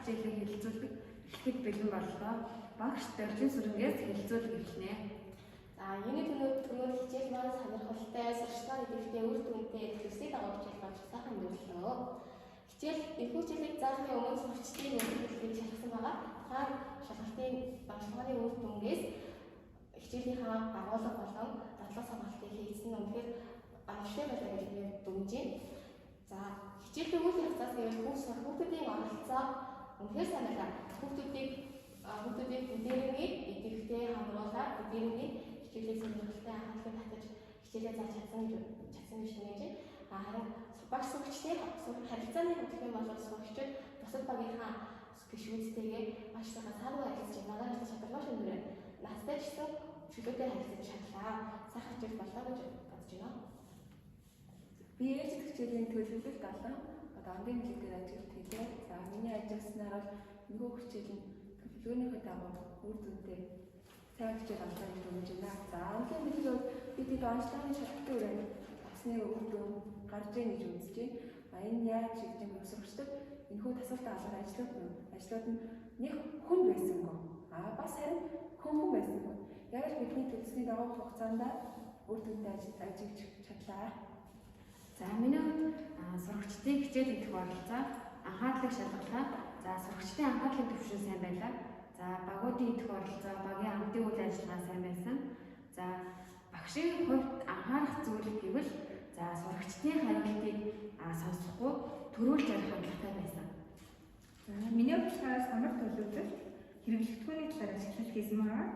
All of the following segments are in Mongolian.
хичээлээ хэлэлцүүлдэг эхлэх бэлэн боллоо. Багш Дөржин сүрэнгээс хэлэлцүүлэг эхэлнэ. За юуны түрүүнд хичээл маань сонирхолтой, сурчлагын идэвхтэй үр дүнтэй төслийн дагуу хичээл болж сайхан өнгөрүүллөө. Хичээл энэхүү хичээлийг заахын өмнө сурчдын өгүүлбэрийг шалгасан байгаа. Тухайн шалгалтын багшлагын үр дүнгээс хичээлийнхаа агуулга болон дадлаг сонголтыг хийсэн нь үнэхээр амарчтай байлаа гэж би дүгнэж байна. За хичээлийн үйл явцаас гэвэл хүүхдүүдийн оролцоо үнэхээр сайн байлаа. Хүүхдүүдийн бүдэрний идэвхтэй хамруулаад бүдэрний хичээлийг сонирхолтой анхаарлыг татаж хичээлээ зааж чадсан гэж дүгнэж байна. Харин багш сурагчдын харилцааны хөтөлбөр болоод сурагчид бусад багийнхаа гишүүдтэйгээ маш сайхан саруу харилцаж байгаа. Манай чадвар маш өндөр байна. Надтай ч гэсэн чөлөөтэй харилцаж чадлаа. Сайхан хичээл боллоо гэж бодож байна. Би ээж хичээлийн төлөвлөлт болон ангийн хэлээр ажиллаж хэлээ. За миний ажилласнаар бол нөгөө хичээл нь төлөвлөгөөнийхөө дагуу үр дүнтэй сайн хичээл боллоо гэж дүгнэж байна. За ангийн хэлээр бид онцлогын шалтгаан өрөөнд асны үр дүн гарч ийн гэж үзэж байна. Энэ яаж гэж юм сурагчдад энэхүү тасалтай алгаар ажлууд нь нэг хүн байсангүй. Бас харин хүн байсангүй. Яг л бидний төлөвлөсний дагуу хугацаанд үр дүнтэй ажиллаж чадлаа. За миний хувьд сурагчдын хичээл идэх оролцоо, анхаарлыг шалгалаа. За сурагчдын анхаарлын төвшин сайн байлаа. За багуудын идэх оролцоо, багийн хамтын үйл ажиллагаа сайн байсан. За багшийн хувьд анхаарах зүйл гэвэл за сурагчдын хариултыг сонсохгүй төрүүлж ярих хандлагатай байсан. Миний хувьд самар төлөвлөлт хэрэглэгдэхүүний талаар ашиглаж хийсэн байгаа.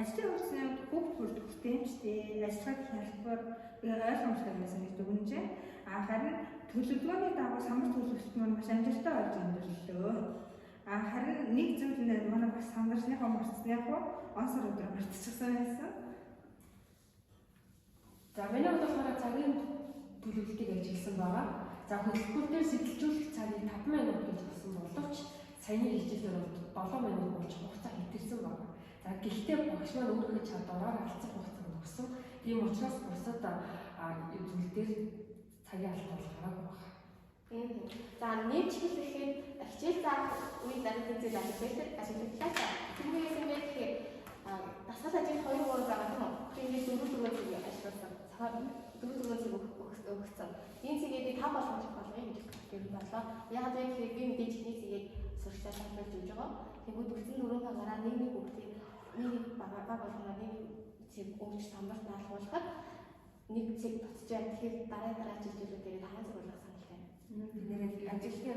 Ажлын хувьд хүүхд бүртгэгчтэй ажиллах хялбар ойлгомжтой байсан гэж дүгнэж байна. Харин төлөвлөгөөний дагуу самар төлөвлөлт маань маш амжилттай болж өнгөрлөлөө. Харин нэг зүйл нь манай бас сандарсныхаа марцсныхаа онцор өдрөө мартчихсан байсан. За миний хувьд болохоор цагийн төлөвлөлтийг ажилласан байгаа. За хөтөлбөр дээр сэтэлжүүлэх цагийг 5 минут гэж болсон боловч саяны хичээлээр 7 минут болж хугацаа хэтэрсэн байна. За гэхдээ багш маань өөрийнхөө чадвараар алдсан хугацааг өгсөн. Тийм учраас бусад зүйл дээр цагийн алдаа гараагүй байна. За нэмж хэлэхэд хичээл заах үеийн дараагийн зүйл ажиглалаа. Тэрнээс ингээд тэгэхээр дасгал ажил 2-3 байгаа юм уу? Тэгээд 4 зүйл ажилласан. 4 зүйл өгсөн. Энэ цэгийг 5 болгож болгоё гэж бодлоо. Яг тэгэхээр би мэдээж ихний цэгийг сурчлаа шалгуулж өгч байгаа. Тэгвэл өгсөн 4 гараа нэг бүгдийг нэг бага болгоно нэг цэг өгч самбарт даалгуулахад нэг цэг буцаж байгаа. Тэгэхээр дараа жилүүдээр 5 цэг болгох санал байна. Бид нэр ажилтны